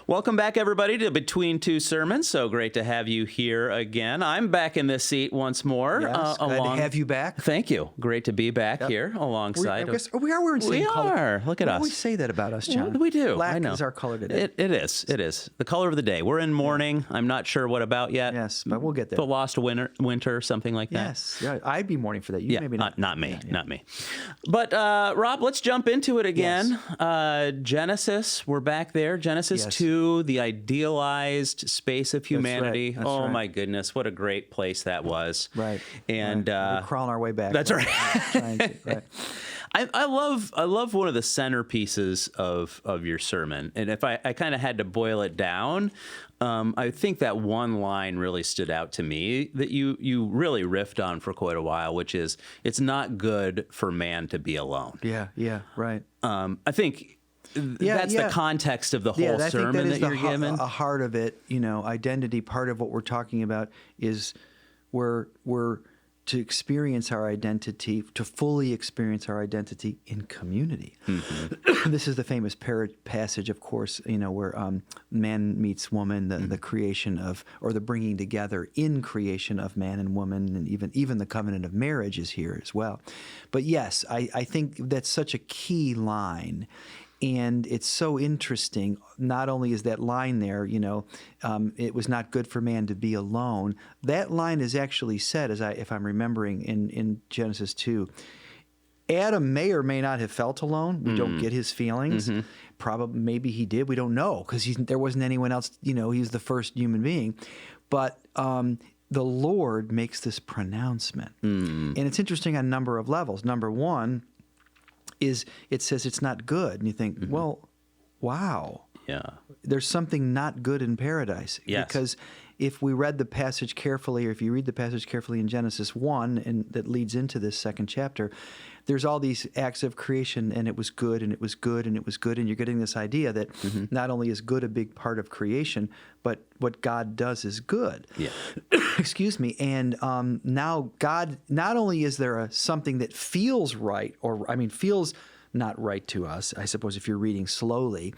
Welcome back, everybody, to Between Two Sermons. So great to have you here again. I'm back in this seat once more. Yes, glad to have you back. Thank you. Great to be back here alongside. We are wearing the same color. We are. Look at us. We always say that about us, John. Well, we do. Black I know. is our color today. It is. It is. The color of the day. We're in mourning. I'm not sure what about yet. Yes, but we'll get there. The lost winter, something like that. Yes. Yeah, I'd be mourning for that. You maybe not. Not me. Yeah, yeah. Not me. But, Rob, let's jump into it again. Yes. Genesis, we're back there. Genesis 2, the idealized space of humanity. That's oh, right. my goodness. What a great place that was. Right. And We're crawling our way back. that's right. Right. I love one of the centerpieces of your sermon. And if I kind of had to boil it down, I think that one line really stood out to me that you really riffed on for quite a while, which is, it's not good for man to be alone. Yeah, right. I think that's the context of the whole I sermon think that is you're given. a heart of it, identity. Part of what we're talking about is we're to experience our identity, to fully experience our identity in community. Mm-hmm. This is the famous passage, of course, where man meets woman, the creation of, or the bringing together in creation of man and woman, and even the covenant of marriage is here as well. But yes, I think that's such a key line. And it's so interesting. Not only is that line there, it was not good for man to be alone. That line is actually said, if I'm remembering, in Genesis 2. Adam may or may not have felt alone. We don't get his feelings. Mm-hmm. Probably, maybe he did. We don't know because there wasn't anyone else. He was the first human being. But the Lord makes this pronouncement, and it's interesting on a number of levels. Number one is it says it's not good. And you think, well, wow. Yeah. There's something not good in paradise. Yes. Because if we read the passage carefully, or if you read the passage carefully in Genesis 1, and that leads into this second chapter, there's all these acts of creation, and it was good, and it was good, and it was good, and you're getting this idea that not only is good a big part of creation, but what God does is good. Yeah. Excuse me. And now God, not only is there something that feels right, feels not right to us, I suppose if you're reading slowly,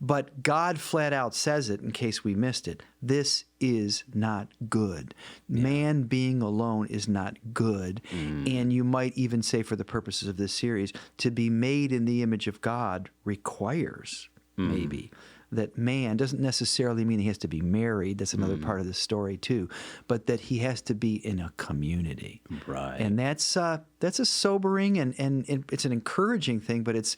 but God flat out says it in case we missed it. This is not good. Yeah. Man being alone is not good. And you might even say, for the purposes of this series, to be made in the image of God requires maybe that man doesn't necessarily mean he has to be married. That's another part of the story too, but that he has to be in a community. Right. And that's a sobering and it's an encouraging thing, but it's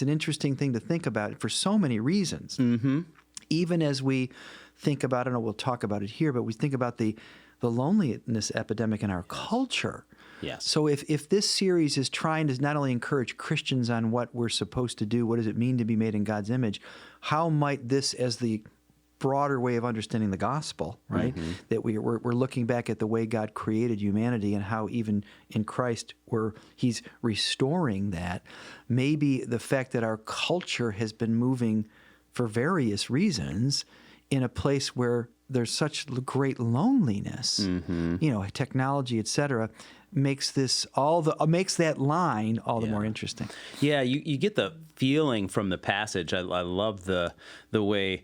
an interesting thing to think about for so many reasons. Mm-hmm. Even as we think about it, and we'll talk about it here, but we think about the loneliness epidemic in our culture. Yes. So if this series is trying to not only encourage Christians on what we're supposed to do, what does it mean to be made in God's image, how might this, as the broader way of understanding the gospel, right? That we're looking back at the way God created humanity and how even in Christ He's restoring that. Maybe the fact that our culture has been moving for various reasons in a place where there's such great loneliness, technology, et cetera, makes that line all the more interesting. Yeah, you get the feeling from the passage. I love the way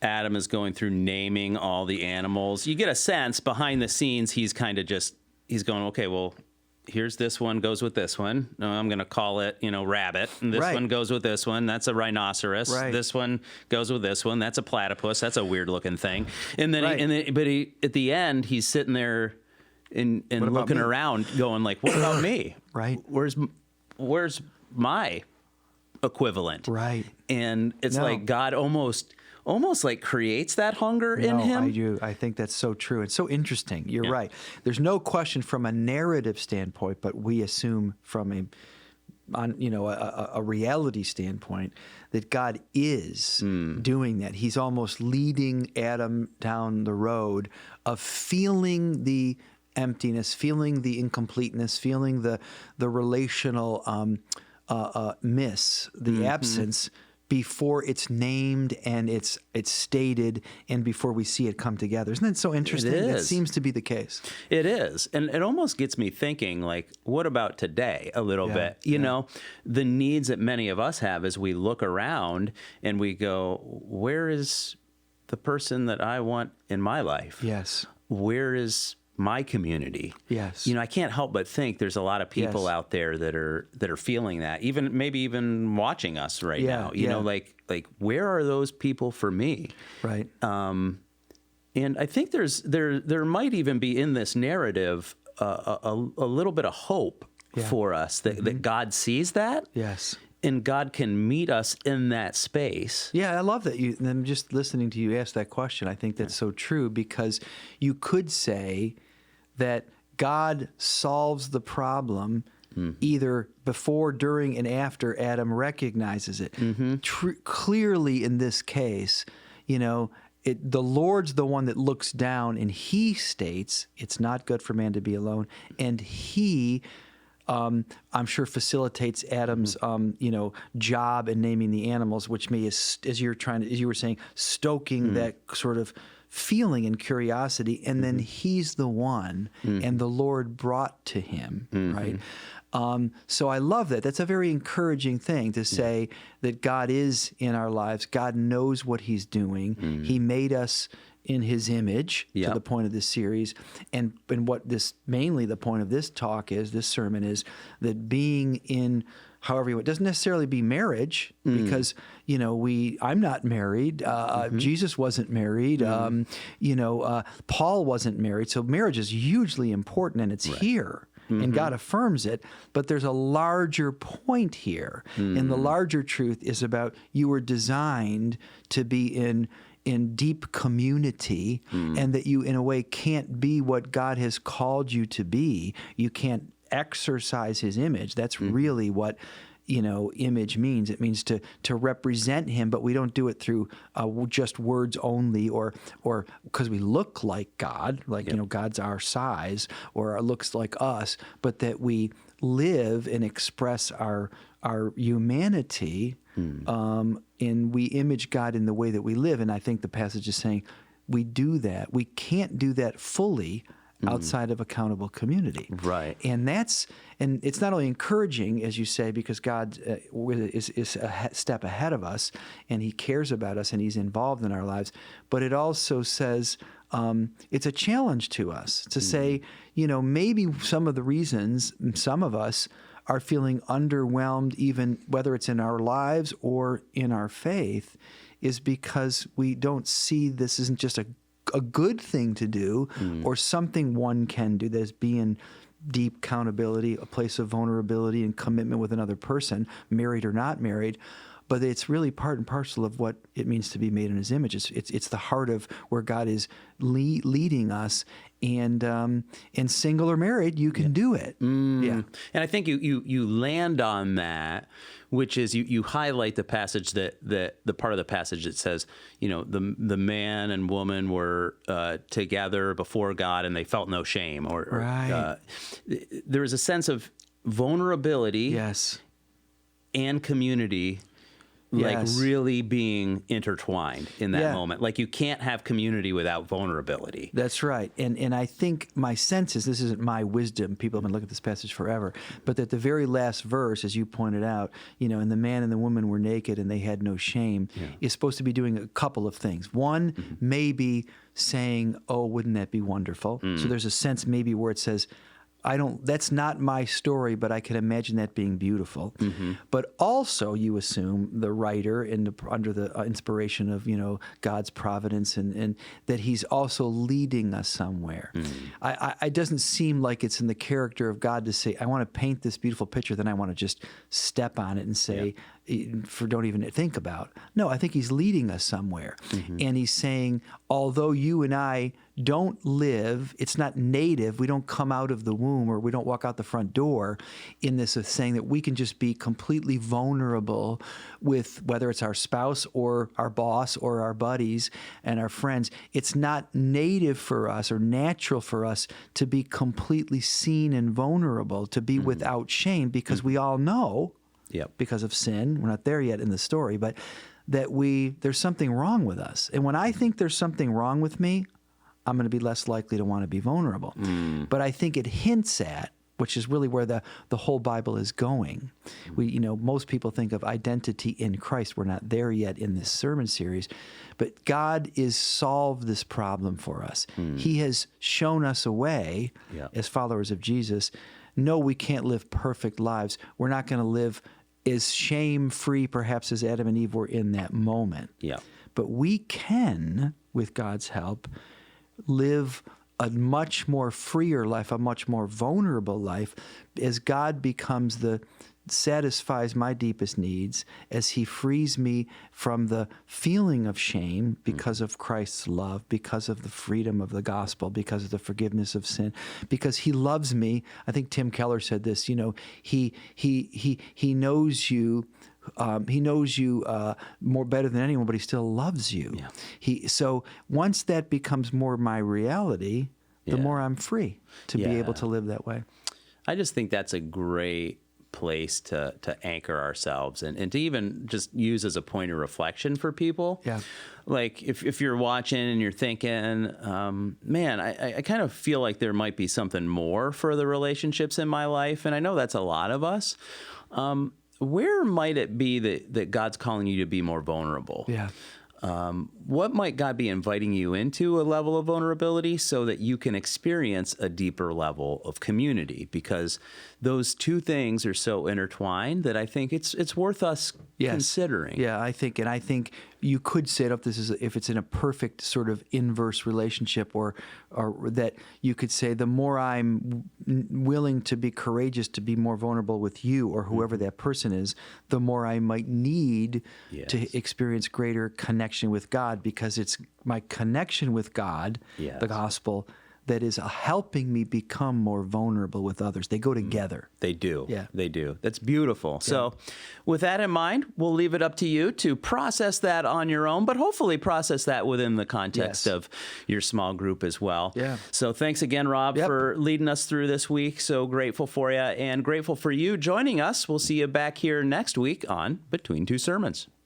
Adam is going through naming all the animals. You get a sense behind the scenes he's kind of he's going, okay, well, here's this one goes with this one. No, I'm going to call it, rabbit. And this one goes with this one. That's a rhinoceros. Right. This one goes with this one. That's a platypus. That's a weird looking thing. And then, but at the end, he's sitting there and looking around, going like, "What about me? Right? Where's my equivalent?" Right. And it's like God almost like creates that hunger in him. I do. I think that's so true. It's so interesting. You're right. There's no question from a narrative standpoint, but we assume from a reality standpoint that God is doing that. He's almost leading Adam down the road of feeling the emptiness, feeling the incompleteness, feeling the relational miss, the absence, before it's named and it's stated and before we see it come together. Isn't that so interesting? It That is. seems to be the case. It is. And it almost gets me thinking, like, what about today a little Yeah, bit? You know, the needs that many of us have as we look around and we go, where is the person that I want in my life? Yes. Where is my community? Yes. You know, I can't help but think there's a lot of people Yes. out there that are feeling that, maybe even watching us right Yeah, now. You know, yeah. like where are those people for me? Right. And I think there might even be in this narrative a little bit of hope for us that God sees that, Yes. and God can meet us in that space. Yeah, I love that. And I'm just listening to you ask that question. I think that's so true, because you could say that God solves the problem either before, during, and after Adam recognizes it. Clearly, in this case, you know, the Lord's the one that looks down and he states it's not good for man to be alone, and he I'm sure facilitates Adam's, job in naming the animals, which may, as you were saying, stoking that sort of feeling and curiosity, and then he's the one, and the Lord brought to him, right? So I love that. That's a very encouraging thing to say that God is in our lives. God knows what he's doing. He made us in his image, to the point of this series. And what this, mainly the point of this talk is, this sermon is, that being in, however you, it doesn't necessarily be marriage, because, you know, I'm not married. Jesus wasn't married. Paul wasn't married. So marriage is hugely important, and it's here. And God affirms it, but there's a larger point here. And the larger truth is about, you were designed to be in deep community, and that you, in a way, can't be what God has called you to be. You can't exercise his image. That's really what, image means. It means to represent him, but we don't do it through just words only, or because we look like God, like, God's our size, or looks like us, but that we live and express our humanity, and we image God in the way that we live. And I think the passage is saying we do that. We can't do that fully outside of accountable community. Right. And it's not only encouraging, as you say, because God is a step ahead of us, and he cares about us, and he's involved in our lives, but it also says it's a challenge to us to say, maybe some of the reasons some of us are feeling underwhelmed, even whether it's in our lives or in our faith, is because we don't see this isn't just a good thing to do, or something one can do, that is being deep accountability, a place of vulnerability and commitment with another person, married or not married, but it's really part and parcel of what it means to be made in his image. It's the heart of where God is leading us, and single or married, you can do it. Yeah. And I think you land on that, which is you highlight the passage that the part of the passage that says, the man and woman were together before God and they felt no shame, Right. There is a sense of vulnerability, Yes. and community, like Yes. really being intertwined in that Yeah. moment. Like, you can't have community without vulnerability. That's right. And I think my sense is, this isn't my wisdom, people have been looking at this passage forever, but that the very last verse, as you pointed out, and the man and the woman were naked and they had no shame, is supposed to be doing a couple of things. One, maybe saying, oh, wouldn't that be wonderful? So there's a sense maybe where it says, that's not my story, but I can imagine that being beautiful. But also, you assume, the writer, under the inspiration of, God's providence, and that he's also leading us somewhere. It doesn't seem like it's in the character of God to say, I want to paint this beautiful picture, then I want to just step on it and say, don't even think about. No, I think he's leading us somewhere. And he's saying, although you and I don't live, it's not native, we don't come out of the womb, or we don't walk out the front door in this, of saying that we can just be completely vulnerable with, whether it's our spouse or our boss or our buddies and our friends. It's not native for us or natural for us to be completely seen and vulnerable, to be without shame, because we all know Yep. because of sin. We're not there yet in the story, but that there's something wrong with us. And when I think there's something wrong with me, I'm going to be less likely to want to be vulnerable. But I think it hints at, which is really where the whole Bible is going. Most people think of identity in Christ. We're not there yet in this sermon series, but God has solved this problem for us. He has shown us a way as followers of Jesus. No, we can't live perfect lives. We're not going to live as shame-free, perhaps, as Adam and Eve were in that moment. Yeah. But we can, with God's help, live a much more freer life, a much more vulnerable life, as God satisfies my deepest needs, as he frees me from the feeling of shame because of Christ's love, because of the freedom of the gospel, because of the forgiveness of sin, because he loves me. I think Tim Keller said this, he knows you. He knows you more better than anyone, but he still loves you. Yeah. So once that becomes more my reality, the more I'm free to be able to live that way. I just think that's a great place to anchor ourselves and to even just use as a point of reflection for people. Yeah. Like if you're watching and you're thinking, man, I kind of feel like there might be something more for the relationships in my life. And I know that's a lot of us. Where might it be that God's calling you to be more vulnerable? Yeah. What might God be inviting you into a level of vulnerability so that you can experience a deeper level of community? Because those two things are so intertwined that I think it's worth us considering. Yeah, I think you could set up this as if it's in a perfect sort of inverse relationship, or that you could say the more I'm willing to be courageous to be more vulnerable with you or whoever that person is, the more I might need to experience greater connection with God, because it's my connection with God, the gospel, that is helping me become more vulnerable with others. They go together. They do. Yeah. They do. That's beautiful. Yeah. So with that in mind, we'll leave it up to you to process that on your own, but hopefully process that within the context of your small group as well. Yeah. So thanks again, Rob, for leading us through this week. So grateful for you and grateful for you joining us. We'll see you back here next week on Between Two Sermons.